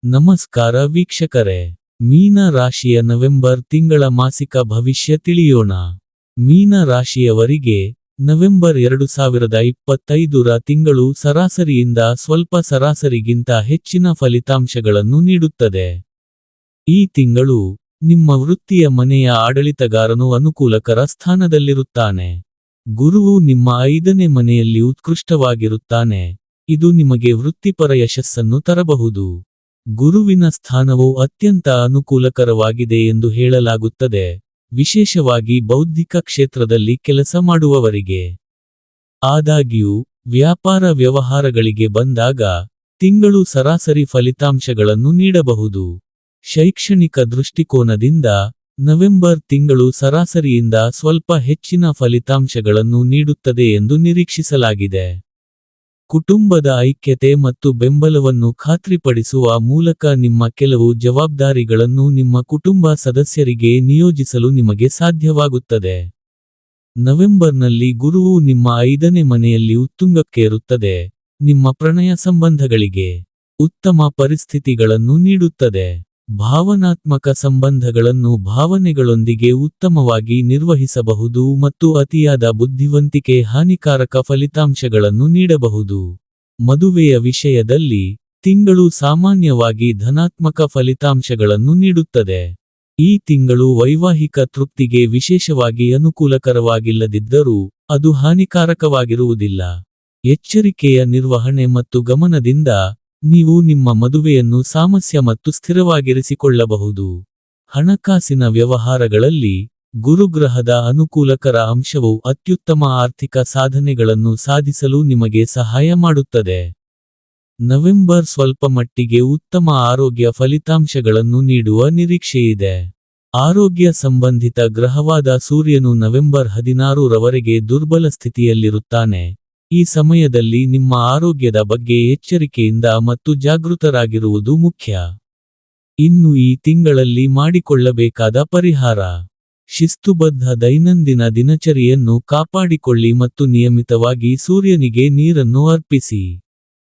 ನಮಸ್ಕಾರ ವೀಕ್ಷಕರೇ, ಮೀನ ರಾಶಿಯ ನವೆಂಬರ್ ತಿಂಗಳ ಮಾಸಿಕ ಭವಿಷ್ಯ ತಿಳಿಯೋಣ. ಮೀನ ರಾಶಿಯವರಿಗೆ ನವೆಂಬರ್ 2025ರ ತಿಂಗಳು ಸರಾಸರಿಯಿಂದ ಸ್ವಲ್ಪ ಸರಾಸರಿಗಿಂತ ಹೆಚ್ಚಿನ ಫಲಿತಾಂಶಗಳನ್ನು ನೀಡುತ್ತದೆ. ಈ ತಿಂಗಳು ನಿಮ್ಮ ವೃತ್ತಿಯ ಮನೆಯ ಆಡಳಿತಗಾರನು ಅನುಕೂಲಕರ ಸ್ಥಾನದಲ್ಲಿರುತ್ತಾನೆ. ಗುರುವು ನಿಮ್ಮ 5ನೇ ಮನೆಯಲ್ಲಿ ಉತ್ಕೃಷ್ಟವಾಗಿರುತ್ತಾನೆ. ಇದು ನಿಮಗೆ ವೃತ್ತಿಪರ ಯಶಸ್ಸನ್ನು ತರಬಹುದು. ಗುರುವಿನ ಸ್ಥಾನವು ಅತ್ಯಂತ ಅನುಕೂಲಕರವಾಗಿದೆ ಎಂದು ಹೇಳಲಾಗುತ್ತದೆ, ವಿಶೇಷವಾಗಿ ಬೌದ್ಧಿಕ ಕ್ಷೇತ್ರದಲ್ಲಿ ಕೆಲಸ ಮಾಡುವವರಿಗೆ. ಆದಾಗ್ಯೂ, ವ್ಯಾಪಾರ ವ್ಯವಹಾರಗಳಿಗೆ ಬಂದಾಗ, ತಿಂಗಳು ಸರಾಸರಿ ಫಲಿತಾಂಶಗಳನ್ನು ನೀಡಬಹುದು. ಶೈಕ್ಷಣಿಕ ದೃಷ್ಟಿಕೋನದಿಂದ, ನವೆಂಬರ್ ತಿಂಗಳು ಸರಾಸರಿಯಿಂದ ಸ್ವಲ್ಪ ಹೆಚ್ಚಿನ ಫಲಿತಾಂಶಗಳನ್ನು ನೀಡುತ್ತದೆ ಎಂದು ನಿರೀಕ್ಷಿಸಲಾಗಿದೆ. ಕುಟುಂಬದ ಐಕ್ಯತೆ ಮತ್ತು ಬೆಂಬಲವನ್ನು ಖಾತ್ರಿಪಡಿಸುವ ಮೂಲಕ ನಿಮ್ಮ ಕೆಲವು ಜವಾಬ್ದಾರಿಗಳನ್ನು ನಿಮ್ಮ ಕುಟುಂಬ ಸದಸ್ಯರಿಗೆ ನಿಯೋಜಿಸಲು ನಿಮಗೆ ಸಾಧ್ಯವಾಗುತ್ತದೆ. ನವೆಂಬರ್ನಲ್ಲಿ ಗುರುವು ನಿಮ್ಮ 5ನೇ ಮನೆಯಲ್ಲಿ ಉತ್ತುಂಗಕ್ಕೇರುತ್ತದೆ, ನಿಮ್ಮ ಪ್ರಣಯ ಸಂಬಂಧಗಳಿಗೆ ಉತ್ತಮ ಪರಿಸ್ಥಿತಿಗಳನ್ನು ನೀಡುತ್ತದೆ. ಭಾವನಾತ್ಮಕ ಸಂಬಂಧಗಳನ್ನು ಭಾವನೆಗಳೊಂದಿಗೆ ಉತ್ತಮವಾಗಿ ನಿರ್ವಹಿಸಬಹುದು ಮತ್ತು ಅತಿಯಾದ ಬುದ್ಧಿವಂತಿಕೆ ಹಾನಿಕಾರಕ ಫಲಿತಾಂಶಗಳನ್ನು ನೀಡಬಹುದು. ಮದುವೆಯ ವಿಷಯದಲ್ಲಿ, ತಿಂಗಳು ಸಾಮಾನ್ಯವಾಗಿ ಧನಾತ್ಮಕ ಫಲಿತಾಂಶಗಳನ್ನು ನೀಡುತ್ತದೆ. ಈ ತಿಂಗಳು ವೈವಾಹಿಕ ತೃಪ್ತಿಗೆ ವಿಶೇಷವಾಗಿ ಅನುಕೂಲಕರವಾಗಿಲ್ಲದಿದ್ದರೂ, ಅದು ಹಾನಿಕಾರಕವಾಗಿರುವುದಿಲ್ಲ. ಎಚ್ಚರಿಕೆಯ ನಿರ್ವಹಣೆ ಮತ್ತು ಗಮನದಿಂದ, ನೀವು ನಿಮ್ಮ ಮದುವೆಯನ್ನು ಸಾಮರಸ್ಯ ಮತ್ತು ಸ್ಥಿರವಾಗಿರಿಸಿಕೊಳ್ಳಬಹುದು. ಹಣಕಾಸಿನ ವ್ಯವಹಾರಗಳಲ್ಲಿ, ಗುರುಗ್ರಹದ ಅನುಕೂಲಕರ ಅಂಶವು ಅತ್ಯುತ್ತಮ ಆರ್ಥಿಕ ಸಾಧನೆಗಳನ್ನು ಸಾಧಿಸಲು ನಿಮಗೆ ಸಹಾಯ ಮಾಡುತ್ತದೆ. ನವೆಂಬರ್ ಸ್ವಲ್ಪಮಟ್ಟಿಗೆ ಉತ್ತಮ ಆರೋಗ್ಯ ಫಲಿತಾಂಶಗಳನ್ನು ನೀಡುವ ನಿರೀಕ್ಷೆಯಿದೆ. ಆರೋಗ್ಯ ಸಂಬಂಧಿತ ಗ್ರಹವಾದ ಸೂರ್ಯನು ನವೆಂಬರ್ 16ರವರೆಗೆ ದುರ್ಬಲ ಸ್ಥಿತಿಯಲ್ಲಿರುತ್ತಾನೆ. ಈ ಸಮಯದಲ್ಲಿ ನಿಮ್ಮ ಆರೋಗ್ಯದ ಬಗ್ಗೆ ಎಚ್ಚರಿಕೆಯಿಂದ ಮತ್ತು ಜಾಗೃತರಾಗಿರುವುದು ಮುಖ್ಯ. ಇನ್ನು ಈ ತಿಂಗಳಲ್ಲಿ ಮಾಡಿಕೊಳ್ಳಬೇಕಾದ ಪರಿಹಾರ: ಶಿಸ್ತುಬದ್ಧ ದೈನಂದಿನ ದಿನಚರಿಯನ್ನು ಕಾಪಾಡಿಕೊಳ್ಳಿ ಮತ್ತು ನಿಯಮಿತವಾಗಿ ಸೂರ್ಯನಿಗೆ ನೀರನ್ನು ಅರ್ಪಿಸಿ.